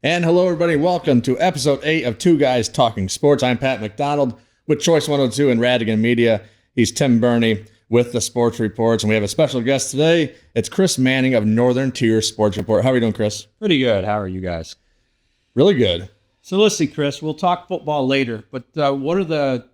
And hello, everybody. Welcome to episode 8 of Two Guys Talking Sports. I'm Pat McDonald with Choice 102 and Radigan Media. He's Tim Burney with the Sports Reports. And we have a special guest today. It's Chris Manning of Northern Tier Sports Report. How are you doing, Chris? Pretty good. How are you guys? Really good. So listen, Chris, we'll talk football later. But what are the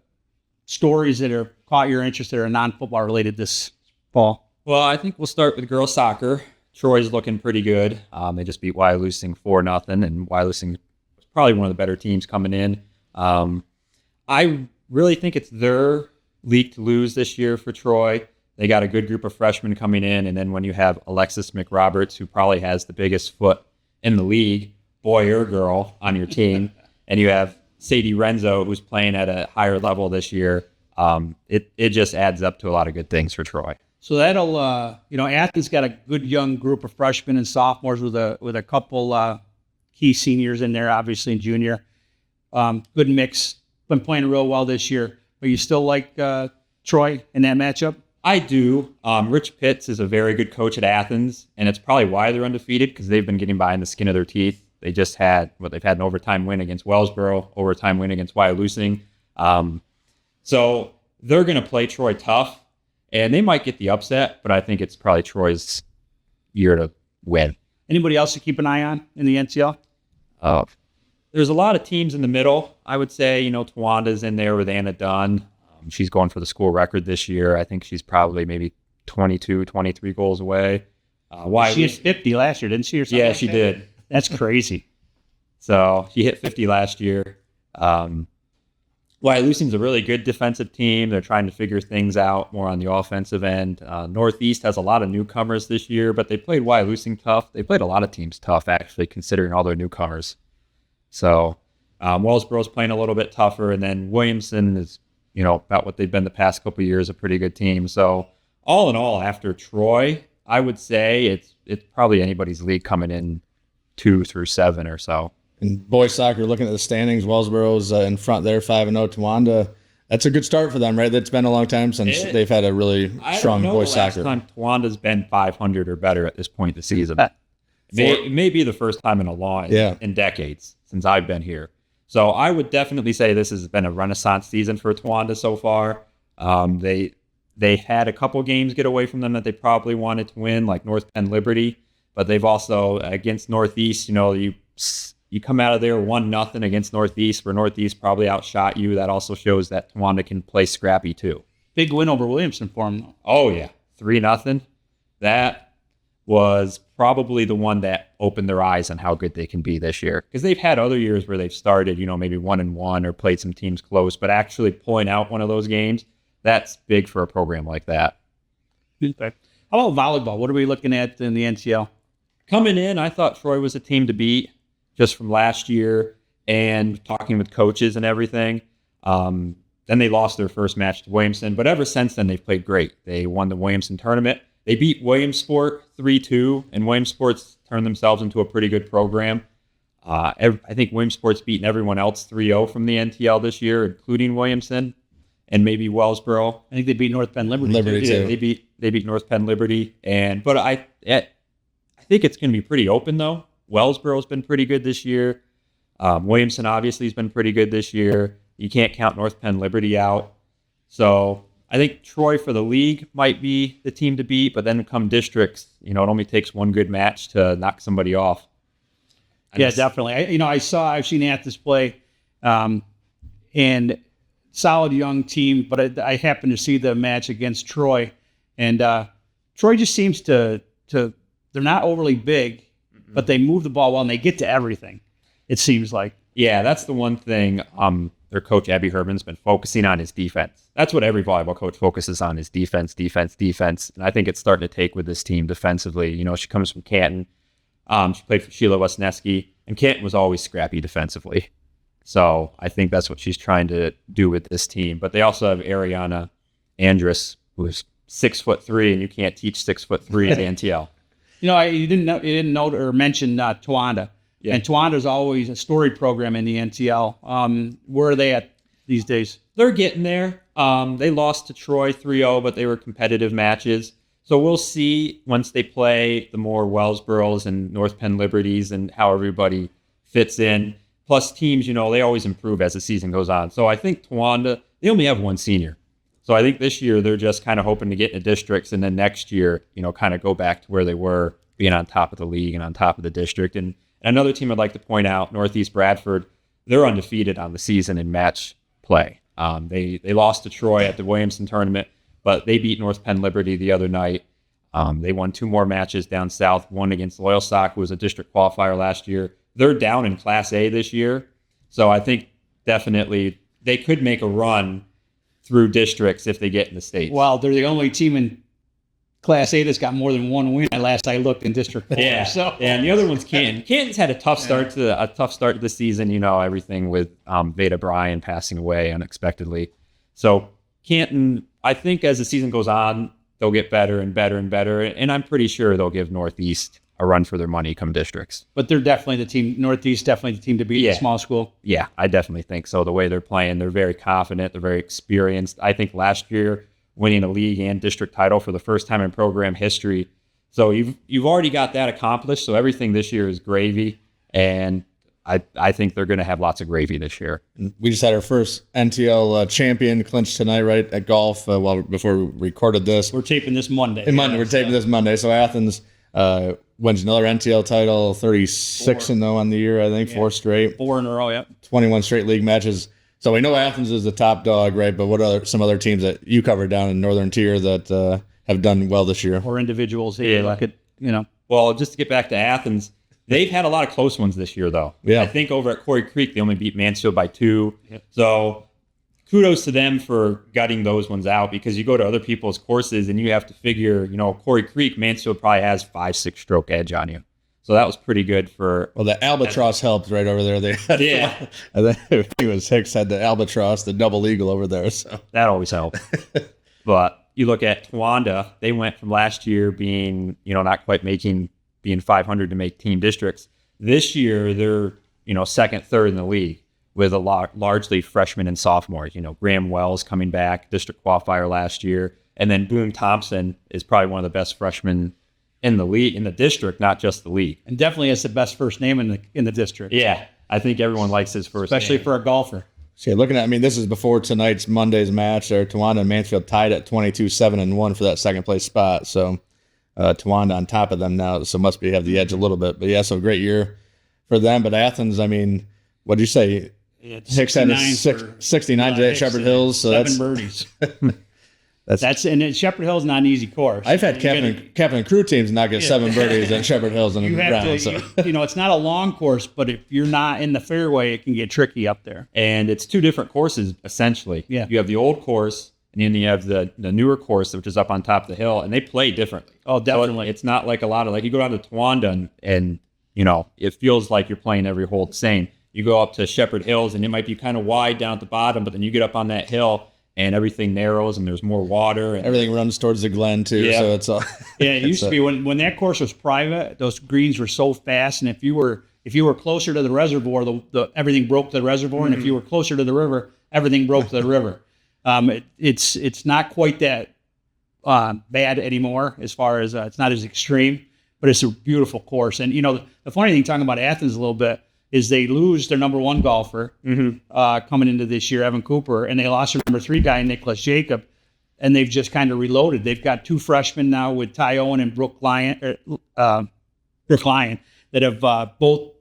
stories that have caught your interest that are non-football related this fall? Well, I think we'll start with girls soccer. Troy's looking pretty good. They just beat Wyalusing 4-0, and Wyalusing was probably one of the better teams coming in. I really think it's their league to lose this year for Troy. They got a good group of freshmen coming in, and then when you have Alexis McRoberts, who probably has the biggest foot in the league, boy or girl, on your team, and you have Sadie Renzo, who's playing at a higher level this year, it just adds up to a lot of good things for Troy. So that'll, Athens got a good young group of freshmen and sophomores with a couple key seniors in there, obviously, and junior. Good mix. Been playing real well this year. But you still like Troy in that matchup? I do. Rich Pitts is a very good coach at Athens, and it's probably why they're undefeated, because they've been getting by in the skin of their teeth. They've had an overtime win against Wellsboro, overtime win against Wyalusing. So they're going to play Troy tough. And they might get the upset, but I think it's probably Troy's year to win. Anybody else to keep an eye on in the NCL? There's a lot of teams in the middle. I would say, Tawanda's in there with Anna Dunn. She's going for the school record this year. I think she's probably maybe 22, 23 goals away. She hit 50 last year, didn't she? Or something yeah, like she that? did. That's crazy. So she hit 50 last year. Wyalusing's a really good defensive team. They're trying to figure things out more on the offensive end. Northeast has a lot of newcomers this year, but they played Wyalusing tough. They played a lot of teams tough, actually, considering all their newcomers. So Wellsboro's playing a little bit tougher, and then Williamson is, about what they've been the past couple of years, a pretty good team. So all in all, after Troy, I would say it's probably anybody's league coming in 2 through 7 or so. And boys soccer, looking at the standings, Wellsboro's in front there, 5-0. Tawanda, that's a good start for them, right? That's been a long time since they've had a really strong boys soccer. I don't know the last time Tawanda's been 500 or better at this point in the season. It may be the first time in decades since I've been here. So I would definitely say this has been a renaissance season for Tawanda so far. They had a couple games get away from them that they probably wanted to win, like North Penn Liberty, but they've also, against Northeast, you come out of there 1-0 against Northeast, where Northeast probably outshot you. That also shows that Tawanda can play scrappy too. Big win over Williamson for them, though. Oh, yeah. 3-0. That was probably the one that opened their eyes on how good they can be this year. Because they've had other years where they've started, maybe 1-1 or played some teams close, but actually pulling out one of those games, that's big for a program like that. Okay. How about volleyball? What are we looking at in the NCL? Coming in, I thought Troy was a team to beat, just from last year and talking with coaches and everything. Then they lost their first match to Williamson, but ever since then they've played great. They won the Williamson tournament. They beat Williamsport 3-2, and Williamsport's turned themselves into a pretty good program. I think Williamsport's beaten everyone else 3-0 from the NTL this year, including Williamson and maybe Wellsboro. I think they beat North Penn Liberty too. Yeah, they beat North Penn Liberty, but I think it's going to be pretty open though. Wellsboro's been pretty good this year. Williamson obviously has been pretty good this year. You can't count North Penn Liberty out. So I think Troy for the league might be the team to beat, but then come districts, it only takes one good match to knock somebody off. Yeah, definitely. I've seen Athens play, and solid young team, but I happened to see the match against Troy, and Troy just seems to they're not overly big, but they move the ball well and they get to everything, it seems like. Yeah, that's the one thing their coach, Abby Herman's been focusing on is defense. That's what every volleyball coach focuses on is defense. And I think it's starting to take with this team defensively. She comes from Canton. She played for Sheila Wesneski, and Canton was always scrappy defensively. So I think that's what she's trying to do with this team. But they also have Ariana Andrus, who's 6'3", and you can't teach 6'3" at NTL. You didn't note or mention Tawanda. Yeah. And Tawanda's always a storied program in the NTL. Where are they at these days? They're getting there. They lost to Troy 3-0, but they were competitive matches. So we'll see once they play the more Wellsboros and North Penn Liberties and how everybody fits in. Plus teams, they always improve as the season goes on. So I think Towanda, they only have one senior. So I think this year they're just kind of hoping to get into districts, and then next year, kind of go back to where they were, being on top of the league and on top of the district. And another team I'd like to point out, Northeast Bradford, they're undefeated on the season in match play. They lost to Troy at the Williamson tournament, but they beat North Penn Liberty the other night. They won 2 more matches down south, one against Loyalsock, who was a district qualifier last year. They're down in Class A this year. So I think definitely they could make a run through districts if they get in the states. Well, they're the only team in Class A that's got more than one win. Last I looked in District 4. Yeah, so. And the other one's Canton. Canton's had a tough start to the season. Everything with Veda Bryan passing away unexpectedly. So Canton, I think as the season goes on, they'll get better and better and better. And I'm pretty sure they'll give Northeast a run for their money come districts. But they're definitely the team. Northeast definitely the team to beat in small school. Yeah, I definitely think so. The way they're playing, they're very confident. They're very experienced. I think last year, winning a league and district title for the first time in program history. So you've already got that accomplished. So everything this year is gravy, and I think they're going to have lots of gravy this year. We just had our first NTL champion clinched tonight, right, at golf. Before we recorded this, we're taping this Monday. We're taping this Monday. So Athens wins another NTL title, 36-0 on the year, I think, 4 straight, 4 in a row. 21 straight league matches. So we know Athens is the top dog, right? But what are some other teams that you covered down in Northern Tier that have done well this year? Or individuals, Well, just to get back to Athens, they've had a lot of close ones this year, though. Yeah. I think over at Quarry Creek, they only beat Mansfield by 2. Yep. So kudos to them for gutting those ones out, because you go to other people's courses and you have to figure, Quarry Creek, Mansfield probably has 5-6 stroke edge on you. So that was pretty good for. Well, the Albatross helped right over there. They had, yeah. I think it was Hicks had the Albatross, the double eagle over there. So that always helped. But you look at Towanda, they went from last year being, not quite being 500 to make team districts. This year, they're, second, third in the league with a largely freshmen and sophomores. Graham Wells coming back, district qualifier last year. And then Boone Thompson is probably one of the best freshmen in the league, in the district, not just the league. And definitely has the best first name in the district. Yeah, I think everyone likes his first especially name. For a golfer. So looking at, this is before tonight's Monday's match there. Towanda and Mansfield tied at 22-7-1 for that second place spot. So Towanda on top of them now, so must have the edge a little bit. But yeah, so great year for them. But Athens, what'd you say? Hicks had a 69 today at Shepherd Hills. So 7 birdies. And Shepherd Hills is not an easy course. I've had captain and crew teams not get 7 birdies at Shepherd Hills in a round. So. It's not a long course, but if you're not in the fairway, it can get tricky up there. And it's 2 different courses, essentially. Yeah. You have the old course, and then you have the newer course, which is up on top of the hill, and they play differently. Oh, definitely. So it's not like a lot of, you go down to Towanda, and it feels like you're playing every hole the same. You go up to Shepherd Hills, and it might be kind of wide down at the bottom, but then you get up on that hill, and everything narrows, and there's more water. And everything runs towards the glen, too. Yeah. So it's all. Yeah, it used to be when that course was private, those greens were so fast, and if you were closer to the reservoir, the everything broke to the reservoir, and if you were closer to the river, everything broke to the river. It's not quite that bad anymore as far as it's not as extreme, but it's a beautiful course. And the funny thing, talking about Athens a little bit, is they lose their number 1 golfer coming into this year, Evan Cooper, and they lost their number 3 guy, Nicholas Jacob, and they've just kind of reloaded. They've got 2 freshmen now with Ty Owen and Brooke Lyon that have both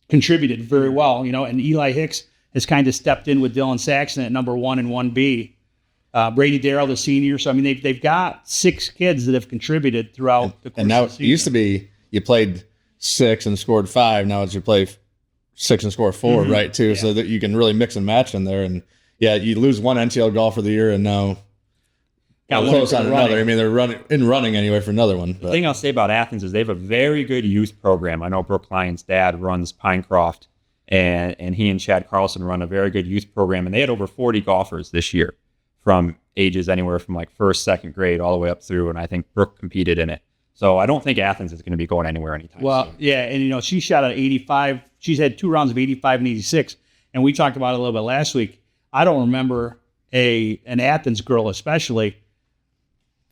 contributed very well, and Eli Hicks has kind of stepped in with Dylan Saxon at number 1 and 1B. Brady Darrell, the senior. So, they've got 6 kids that have contributed throughout the course and now of the season. It used to be you played 6 and scored 5. Now it's you play 6 and score 4, right, too, so that you can really mix and match in there. And, yeah, you lose 1 NTL golf of the year, and now close on another. They're running anyway for another one. But. The thing I'll say about Athens is they have a very good youth program. I know Brooke Lyon's dad runs Pinecroft, and he and Chad Carlson run a very good youth program, and they had over 40 golfers this year from ages anywhere from 1st, 2nd grade all the way up through, and I think Brooke competed in it. So I don't think Athens is going to be going anywhere anytime soon. Yeah, and she shot at 85. She's had 2 rounds of 85 and 86, and we talked about it a little bit last week. I don't remember an Athens girl especially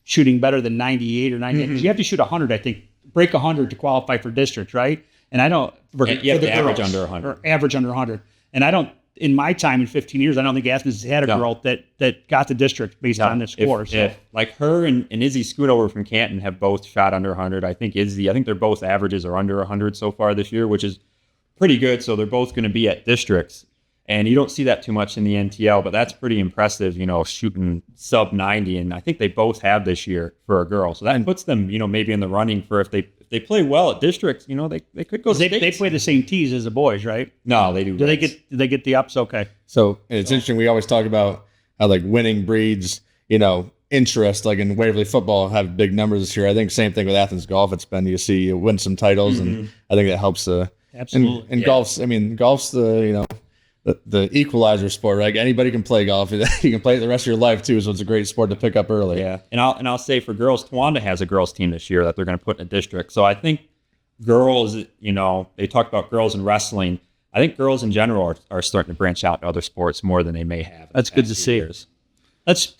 shooting better than 98 or 98. You have to shoot 100, I think, break 100 to qualify for districts, right? And I don't for, You have for to the average girls, under 100. or average under 100. And I don't. In my time in 15 years, I don't think Athens has had a girl that got the district based on the score. If like her and Izzy Scootover from Canton have both shot under 100. I think their both averages are under 100 so far this year, which is pretty good. So they're both going to be at districts. And you don't see that too much in the NTL, but that's pretty impressive, shooting sub 90. And I think they both have this year for a girl. So that puts them, maybe in the running for if they play well at districts, they could go states. They play the same tees as the boys, right? No, they do. Do they get the ups? Okay. So it's interesting. We always talk about how like winning breeds, interest. Like in Waverly football, have big numbers this year. I think same thing with Athens golf. It's been you win some titles, and I think that helps. Absolutely. And golf's the equalizer sport, right? Anybody can play golf. You can play it the rest of your life too, so it's a great sport to pick up early. Yeah, and I'll say for girls, Towanda has a girls team this year that they're going to put in a district. So I think girls, they talk about girls in wrestling. I think girls in general are starting to branch out to other sports more than they may have. That's good to see. Years. Let's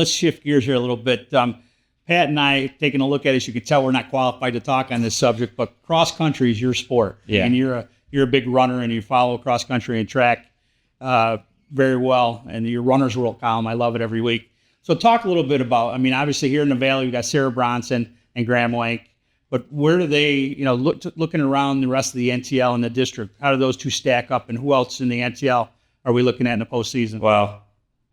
shift gears here a little bit. Pat and I taking a look at it. As you can tell, we're not qualified to talk on this subject, but cross country is your sport. Yeah, and you're a big runner, and you follow cross country and track very well, and your Runner's World column, I love it every week. So talk a little bit about, obviously here in the Valley, we've got Sarah Bronson and Graham Wank, but where do they, looking around the rest of the NTL and the district, how do those two stack up, and who else in the NTL are we looking at in the postseason? Well,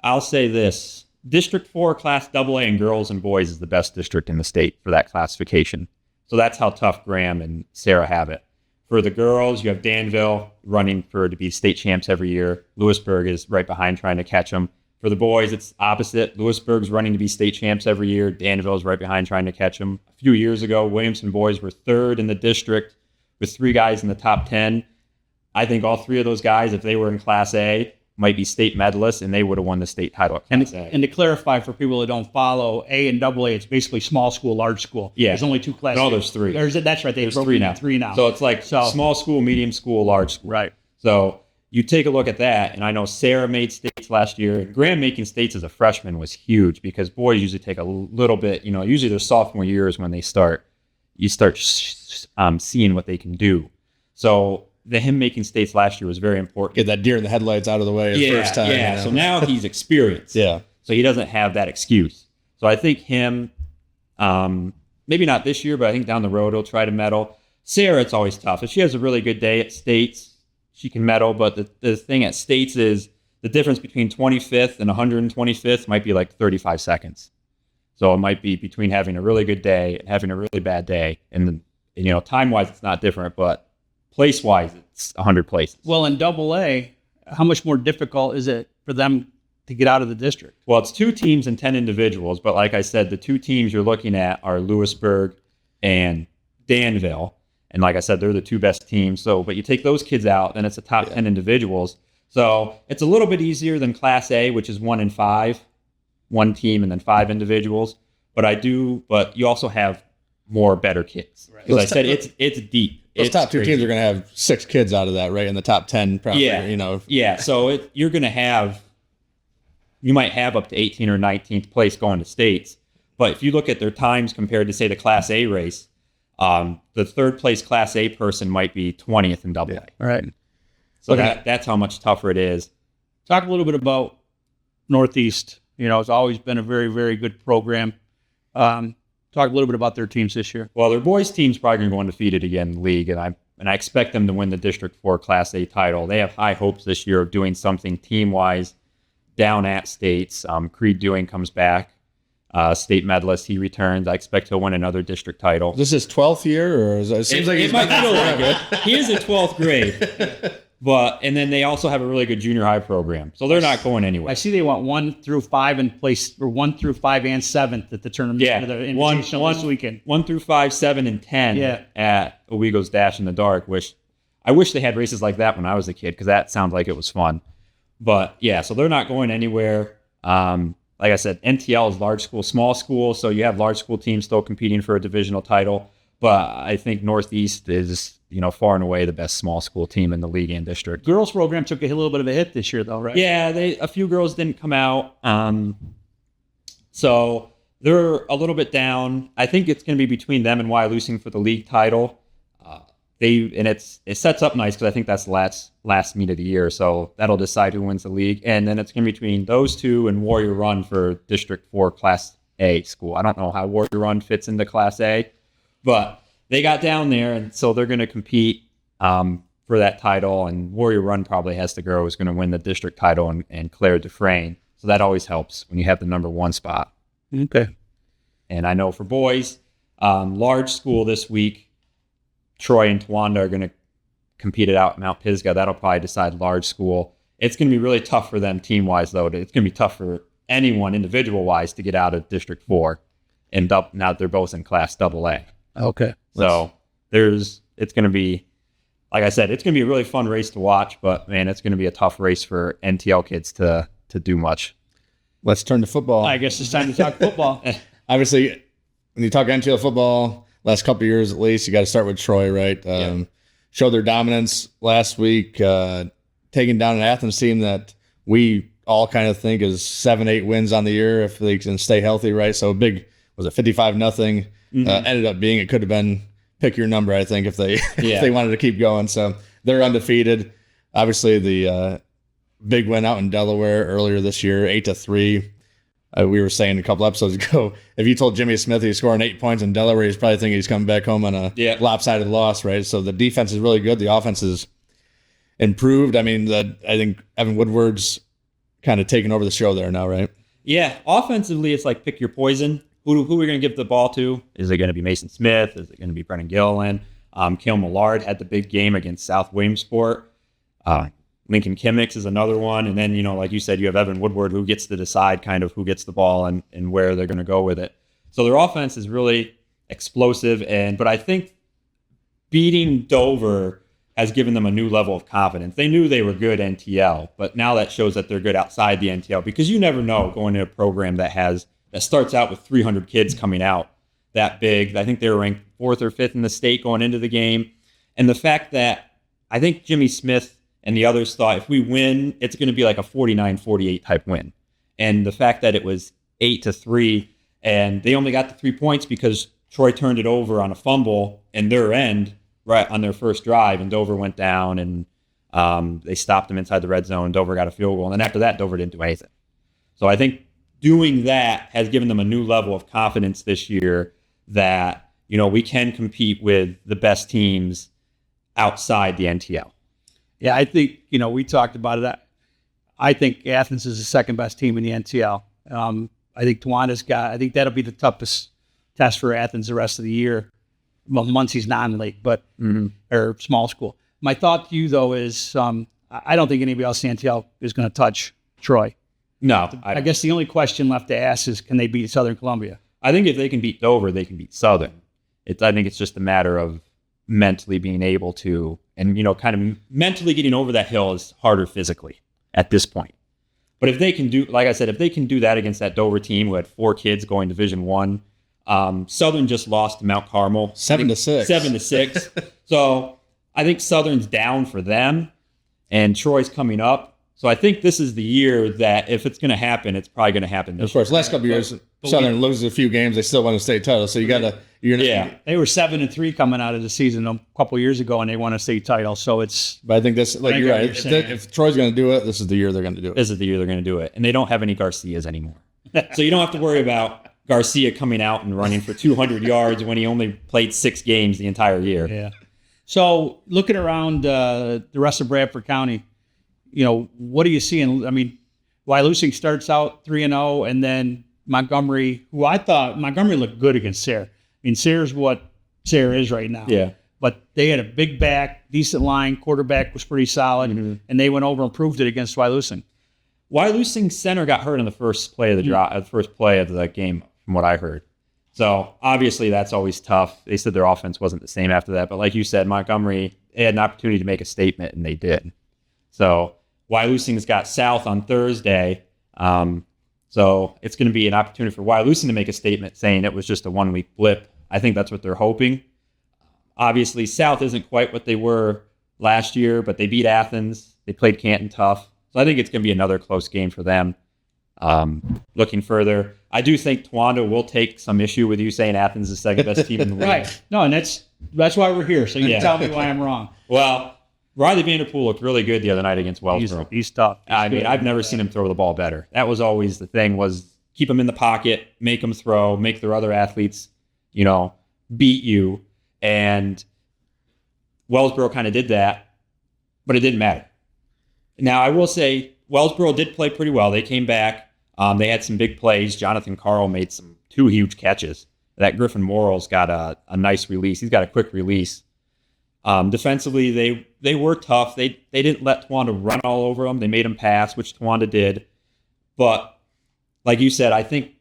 I'll say this. District 4 Class AA in girls and boys is the best district in the state for that classification. So that's how tough Graham and Sarah have it. For the girls, you have Danville running to be state champs every year. Lewisburg is right behind trying to catch them. For the boys, it's opposite. Lewisburg's running to be state champs every year. Danville is right behind trying to catch them. A few years ago, Williamson boys were third in the district with 3 guys in the top 10. I think all 3 of those guys, if they were in Class A, might be state medalists, and they would have won the state title at Class A. And to clarify for people that don't follow, A and AA, it's basically small school, large school. Yeah. There's only 2 classes. No, there's 3. That's right. There's 3 now. 3 now. So it's like small school, medium school, large school. Right. So you take a look at that, and I know Sarah made states last year. Graham making states as a freshman was huge because boys usually take a little bit, usually their sophomore years when they start, you start seeing what they can do. So him making states last year was very important. Get that deer in the headlights out of the way the first time. Yeah, so now he's experienced. Yeah. So he doesn't have that excuse. So I think him, maybe not this year, but I think down the road he'll try to medal. Sarah, it's always tough. If she has a really good day at states, she can medal. But the thing at states is the difference between 25th and 125th might be like 35 seconds. So it might be between having a really good day and having a really bad day. And time-wise, it's not different, but place-wise, it's 100 places. Well, in AA, how much more difficult is it for them to get out of the district? Well, it's 2 teams and 10 individuals, but like I said, the 2 teams you're looking at are Lewisburg and Danville, and like I said, they're the 2 best teams. So, but you take those kids out, then it's a top 10 individuals. So it's a little bit easier than Class A, which is 1 and 5, 1 team and then 5 individuals. But you also have better kids. Because Right. I said it's deep. Those top 2 teams are going to have 6 kids out of that, right? In the top 10, probably. Yeah. Yeah. So you're going to you might have up to 18th or 19th place going to states. But if you look at their times compared to, say, the Class A race, the third place Class A person might be 20th in AA. All right. So that's how much tougher it is. Talk a little bit about Northeast. It's always been a very, very good program. Talk a little bit about their teams this year. Well, their boys' team's probably going to go undefeated again in the league, and I expect them to win the District 4 Class A title. They have high hopes this year of doing something team-wise down at states. Creed Dewing comes back, state medalist. He returns. I expect he'll win another district title. Is this his 12th year, or it seems like it might feel like it. He is in 12th grade. And then they also have a really good junior high program, so they're not going anywhere. I see they want 1 through 5 in place, or 1 through 5 and 7th at the tournament. Yeah, the invitational this weekend. 1 through 5, 7, and 10. Yeah. At Owego's Dash in the Dark. I wish they had races like that when I was a kid because that sounds like it was fun. But yeah, so they're not going anywhere. Like I said, NTL is large school, small school, so you have large school teams still competing for a divisional title. But I think Northeast is, far and away the best small school team in the league and district. Girls program took a little bit of a hit this year, though, right? Yeah, a few girls didn't come out. So they're a little bit down. I think it's going to be between them and Wyalusing for the league title. it sets up nice because I think that's the last meet of the year, so that'll decide who wins the league, and then it's going to be between those two and Warrior Run for District 4 Class A school. I don't know how Warrior Run fits into Class A, but they got down there, and so they're going to compete for that title, and Warrior Run probably has to go, is going to win the district title, and Claire Dufresne, so that always helps when you have the number 1 spot. Okay. And I know for boys, large school this week, Troy and Towanda are going to compete it out at Mount Pisgah. That'll probably decide large school. It's going to be really tough for them team-wise, though. It's going to be tough for anyone individual-wise to get out of District 4. And now they're both in Class AA. Okay. So it's going to be, like I said, it's going to be a really fun race to watch. But, man, it's going to be a tough race for NTL kids to do much. Let's turn to football. I guess it's time to talk football. Obviously, when you talk NTL football, last couple of years at least, you got to start with Troy, right? Showed their dominance last week, taking down an Athens team that we all kind of think is 7-8 wins on the year if they can stay healthy, right? So big, was it 55-0? Ended up being, it could have been pick your number, I think, if they if they wanted to keep going. So they're undefeated. Obviously, the big win out in Delaware earlier this year, 8-3. We were saying a couple episodes ago, if you told Jimmy Smith he's scoring 8 points in Delaware, he's probably thinking he's coming back home on a lopsided loss, right? So the defense is really good. The offense is improved. I mean, I think Evan Woodward's kind of taking over the show there now, right? Yeah, offensively, it's like pick your poison. Who are we going to give the ball to? Is it going to be Mason Smith? Is it going to be Brennan Gilliland? Kale Millard had the big game against South Williamsport. Lincoln Kimmicks is another one. And then, like you said, you have Evan Woodward who gets to decide kind of who gets the ball and where they're going to go with it. So their offense is really explosive. But I think beating Dover has given them a new level of confidence. They knew they were good NTL, but now that shows that they're good outside the NTL, because you never know going to a program that starts out with 300 kids coming out that big. I think they were ranked 4th or 5th in the state going into the game. And the fact that I think Jimmy Smith and the others thought if we win, it's going to be like a 49-48 type win. And the fact that it was 8-3 and they only got the 3 points because Troy turned it over on a fumble in their end right on their first drive, and Dover went down and they stopped them inside the red zone. Dover got a field goal. And then after that, Dover didn't do anything. So I think doing that has given them a new level of confidence this year that, we can compete with the best teams outside the NTL. Yeah, I think, we talked about it. I think Athens is the second best team in the NTL. I think I think that'll be the toughest test for Athens the rest of the year. Well, Muncie's non-league, but or small school. My thought to you, though, is I don't think anybody else in the NTL is going to touch Troy. No. I guess the only question left to ask is, can they beat Southern Columbia? I think if they can beat Dover, they can beat Southern. I think it's just a matter of mentally being able to, and kind of mentally getting over that hill is harder physically at this point. But if they can do, like I said, if they can do that against that Dover team who had 4 kids going Division I, Southern just lost to Mount Carmel 7-6. 7-6. So I think Southern's down for them, and Troy's coming up. So I think this is the year that if it's going to happen, it's probably going to happen this year. Of course, last couple of years, Southern loses a few games. They still won a state title. So you got to... They were 7-3 coming out of the season a couple of years ago, and they won a state title. So it's... But I think this... Like you're right. If Troy's going to do it, this is the year they're going to do it. This is the year they're going to do it. And they don't have any Garcias anymore. So you don't have to worry about Garcia coming out and running for 200 yards when he only played 6 games the entire year. Yeah. So looking around the rest of Bradford County, what are you seeing? I mean, Wyalusing starts out 3-0, and then Montgomery, who I thought Montgomery looked good against Sayre. I mean, Sayre's what Sayre is right now. Yeah. But they had a big back, decent line, quarterback was pretty solid, and they went over and proved it against Wyalusing. Wyalusing center got hurt in the first play of the first play of the game, from what I heard. So obviously that's always tough. They said their offense wasn't the same after that, but like you said, Montgomery, they had an opportunity to make a statement, and they did. So Wyalusing's got South on Thursday. So it's going to be an opportunity for Wyalusing to make a statement saying it was just a 1-week blip. I think that's what they're hoping. Obviously, South isn't quite what they were last year, but they beat Athens. They played Canton tough. So I think it's going to be another close game for them. Looking further, I do think Towanda will take some issue with you saying Athens is the second best team in the league. Right. No, and that's why we're here. So you can tell me why I'm wrong. Well, Riley Vanderpool looked really good the other night against Wellsboro. He's tough. I mean, I've never seen him throw the ball better. That was always the thing, was keep him in the pocket, make him throw, make their other athletes, beat you. And Wellsboro kind of did that, but it didn't matter. Now, I will say Wellsboro did play pretty well. They came back. They had some big plays. Jonathan Carl made two huge catches. That Griffin Morrell's got a nice release. He's got a quick release. Defensively, they were tough. They didn't let Towanda run all over them. They made them pass, which Towanda did. But like you said, I think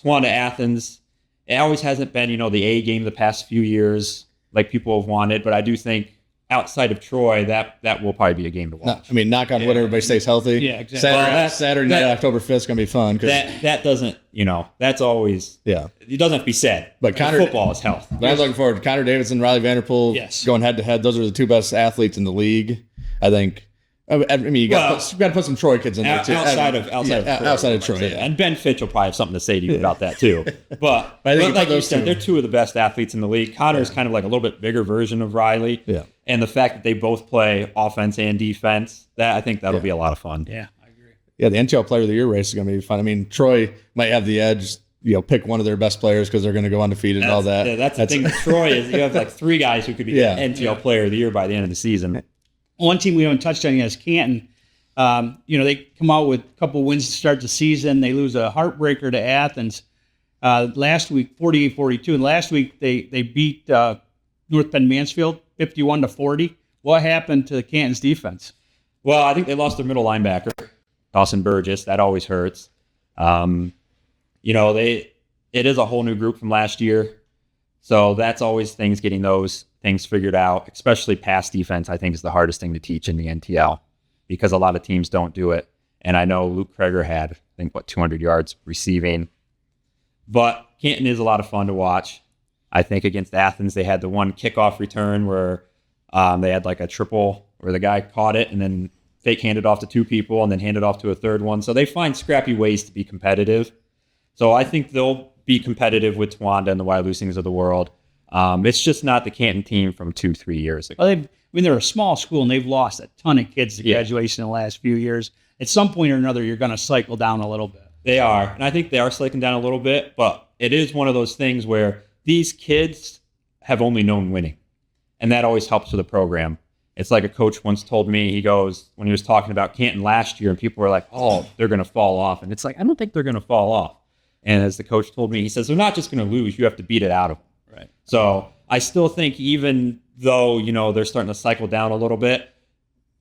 Towanda Athens, it always hasn't been, the A game the past few years like people have wanted. But I do think outside of Troy, that will probably be a game to watch. Knock on wood, everybody stays healthy. Yeah, exactly. Saturday night, October 5th is going to be fun. That doesn't, that's always, it doesn't have to be said. But football is health. But I'm looking forward to Connor Davidson, Riley Vanderpool going head to head. Those are the two best athletes in the league, I think. I mean, you got to put some Troy kids in there too. Outside of Troy. Yeah. And Ben Fitch will probably have something to say to you about that too. But I think like you said, they're two of the best athletes in the league. Connor's kind of like a little bit bigger version of Riley. Yeah. And the fact that they both play offense and defense, I think that'll be a lot of fun. Yeah, I agree. Yeah, the NTL Player of the Year race is going to be fun. I mean, Troy might have the edge. Pick one of their best players because they're going to go undefeated and all that. Yeah, that's the thing with Troy is you have like three guys who could be the NTL Player of the Year by the end of the season. One team we haven't touched on yet is Canton. They come out with a couple wins to start the season. They lose a heartbreaker to Athens last week, 48-42. And last week they beat North Bend Mansfield 51-40. What happened to Canton's defense? Well, I think they lost their middle linebacker, Dawson Burgess. That always hurts. It is a whole new group from last year. So that's always things, getting those things figured out, especially pass defense, I think is the hardest thing to teach in the NTL because a lot of teams don't do it. And I know Luke Kreger had, I think, 200 yards receiving. But Canton is a lot of fun to watch. I think against Athens, they had the one kickoff return where they had like a triple where the guy caught it and then fake handed off to two people and then handed off to a third one. So they find scrappy ways to be competitive. So I think they'll be competitive with Towanda and the Wyalusings of the world. It's just not the Canton team from 2-3 years ago. Well, they're a small school and they've lost a ton of kids to graduation in the last few years. At some point or another, you're going to cycle down a little bit. They are. And I think they are cycling down a little bit, but it is one of those things where these kids have only known winning. And that always helps with the program. It's like a coach once told me, he goes, when he was talking about Canton last year and people were like, oh, they're going to fall off. And it's like, I don't think they're going to fall off. And as the coach told me, he says, they're not just going to lose. You have to beat it out of them. Right. So I still think even though, they're starting to cycle down a little bit,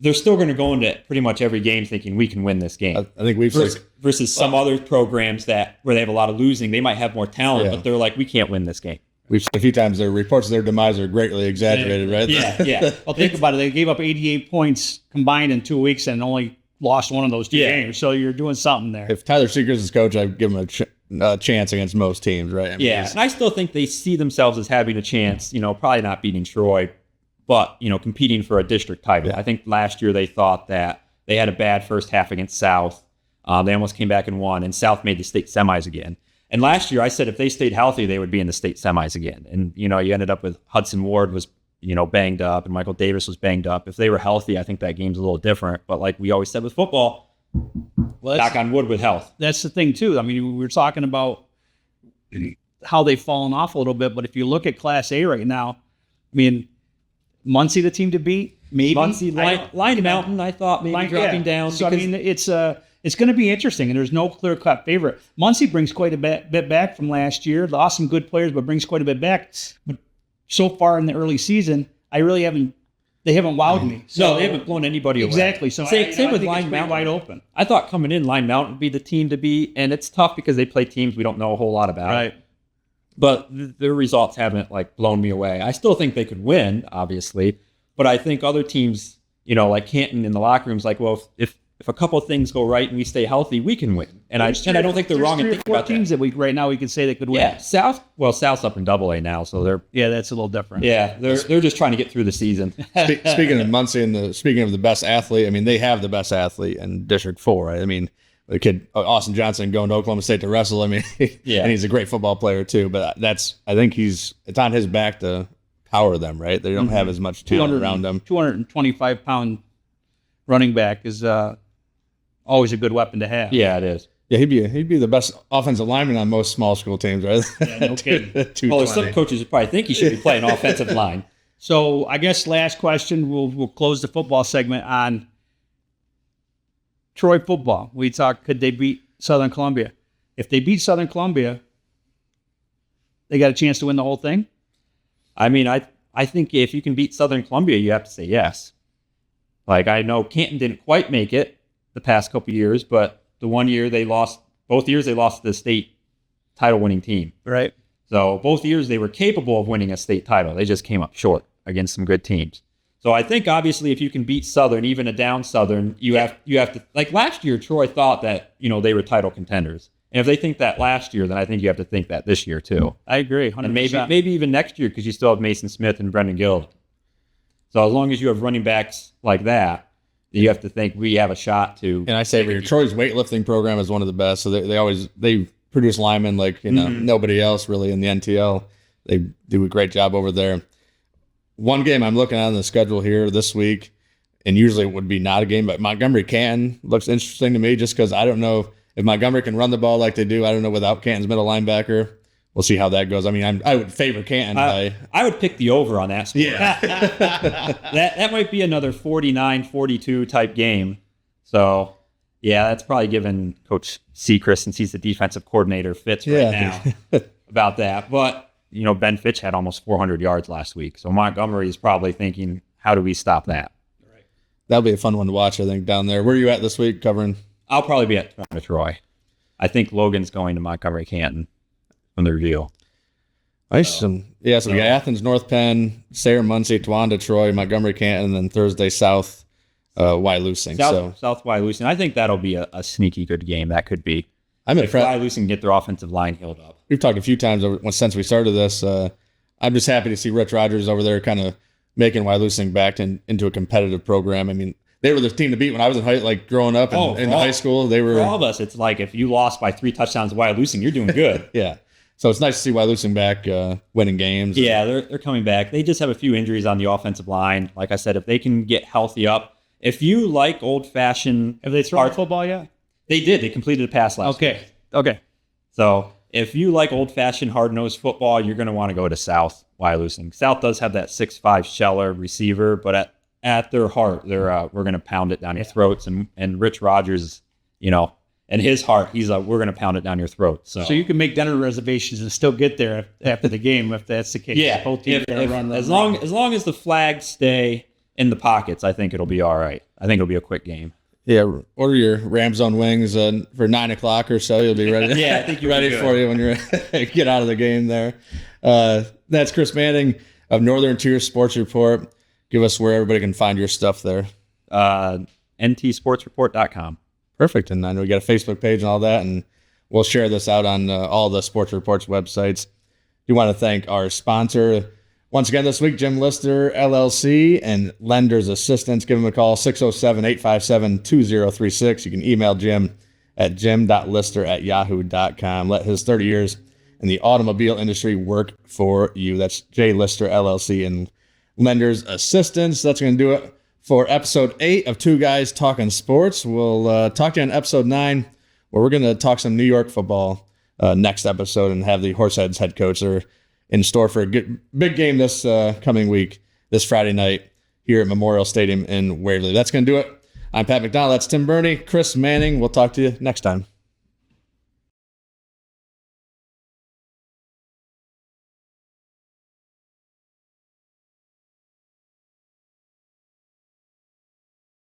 they're still going to go into pretty much every game thinking we can win this game. I think we've versus some other programs where they have a lot of losing, they might have more talent, but they're like, we can't win this game. We've seen a few times their reports of their demise are greatly exaggerated, right? Yeah. Well, think about it. They gave up 88 points combined in 2 weeks and only lost one of those two games. So you're doing something there. If Tyler Seegers is coach, I'd give him a chance against most teams, right? I mean, and I still think they see themselves as having a chance, probably not beating Troy, but, competing for a district title. I think last year they thought that they had a bad first half against South. They almost came back and won, and South made the state semis again. And last year I said if they stayed healthy, they would be in the state semis again. And, you ended up with Hudson Ward was, banged up, and Michael Davis was banged up. If they were healthy, I think that game's a little different. But like we always said with football, knock on wood with health. That's the thing, too. I mean, we were talking about how they've fallen off a little bit, but if you look at Class A right now, I mean, Muncie the team to beat, maybe. Muncie, Line Mountain, I thought maybe dropping down. So, I mean, it's going to be interesting, and there's no clear-cut favorite. Muncie brings quite a bit back from last year, lost some good players, but brings quite a bit back. But so far in the early season, they haven't wowed me. So, no, they haven't blown anybody away. Exactly. So same with I Line Mountain. Wide open. I thought coming in, Line Mountain would be the team to beat, and it's tough because they play teams we don't know a whole lot about. Right. But their results haven't blown me away. I still think they could win, obviously, but I think other teams, like Canton in the locker room's like, well, if a couple of things go right and we stay healthy, we can win. And I don't think they're wrong in thinking about teams that. That right now we can say they could win. Yeah, South's up in Double-A now, so they're that's a little different. Yeah, they're just trying to get through the season. Speaking of Muncie and speaking of the best athlete, I mean, they have the best athlete in District 4, right? I mean, the kid Austin Johnson going to Oklahoma State to wrestle. I mean, Yeah. and he's a great football player too. But I think it's on his back to power them. Right? They don't have as much talent around them. 225-pound running back is always a good weapon to have. Yeah, it is. Yeah, he'd be the best offensive lineman on most small school teams, right? Yeah, no kidding. Well, some coaches would probably think he should be playing offensive line. So I guess last question, we'll close the football segment on Troy football. We talked, could they beat Southern Columbia? If they beat Southern Columbia, they got a chance to win the whole thing? I mean, I think if you can beat Southern Columbia, you have to say yes. Like, I know Canton didn't quite make it the past couple of years, but the one year both years they lost to the state title-winning team. Right. So both years they were capable of winning a state title. They just came up short against some good teams. So I think obviously if you can beat Southern, even a down Southern, you have to, like last year, Troy thought that, they were title contenders. And if they think that last year, then I think you have to think that this year too. I agree, 100%. And maybe even next year, because you still have Mason Smith and Brendan Gill. So as long as you have running backs like that, you have to think we have a shot to. And I say Troy's weightlifting program is one of the best. So they produce linemen like nobody else really in the NTL. They do a great job over there. One game I'm looking at on the schedule here this week, and usually it would be not a game, but Montgomery-Canton looks interesting to me just because I don't know if Montgomery can run the ball like they do. I don't know without Canton's middle linebacker. We'll see how that goes. I mean, I would favor Canton. I would pick the over on that score. Yeah. that might be another 49-42 type game. So, yeah, that's probably given Coach Seacrest, since he's the defensive coordinator, fits right now about that. But, Ben Fitch had almost 400 yards last week. So Montgomery is probably thinking, how do we stop that? Right. That'll be a fun one to watch, I think, down there. Where are you at this week covering? I'll probably be at Troy. I think Logan's going to Montgomery-Canton from the review. Nice. So we got Athens, North Penn, Sayre, Muncie, Towanda, Troy, Montgomery-Canton, and then Thursday, South Wyalusing. South Wyalusing. I think that'll be a sneaky good game. That could be. If Wyalusing can get their offensive line healed up. We've talked a few times since we started this. I'm just happy to see Rich Rogers over there kind of making Wyalusing back into a competitive program. I mean, they were the team to beat when I was growing up in high school. They were for all of us. It's like if you lost by 3 touchdowns to Wyalusing, you're doing good. Yeah. So it's nice to see Wyalusing back winning games. Yeah, they're coming back. They just have a few injuries on the offensive line. Like I said, if they can get healthy up, if you like old-fashioned... Have they thrown football yet? They did. They completed a pass last week. Okay. So if you like old-fashioned hard-nosed football, you're going to want to go to South Wyalusing. South does have that 6'5" Scheller receiver, but at their heart, we're going to pound it down your throats. And Rich Rogers, in his heart, he's like, we're going to pound it down your throat. So you can make dinner reservations and still get there after the game if that's the case. Yeah, both teams as long as the flags stay in the pockets, I think it'll be all right. I think it'll be a quick game. Yeah, order your Ram Zone wings for 9 o'clock or so. You'll be ready. Yeah, I think you're ready for you when you get out of the game there. That's Chris Manning of Northern Tier Sports Report. Give us where everybody can find your stuff there. ntsportsreport.com. Perfect. And I know we got a Facebook page and all that, and we'll share this out on all the Sports Reports websites. We want to thank our sponsor once again this week, Jim Lister, LLC, and Lenders Assistance. Give them a call, 607-857-2036. You can email Jim at jim.lister@yahoo.com. Let his 30 years in the automobile industry work for you. That's J. Lister, LLC, and Lenders Assistance. That's going to do it for episode 8 of Two Guys Talking Sports. We'll talk to you on episode 9, where we're going to talk some New York football next episode and have the Horseheads head coach. They're in store for a big game this coming week, this Friday night here at Memorial Stadium in Waverly. That's going to do it. I'm Pat McDonald. That's Tim Burney. Chris Manning. We'll talk to you next time.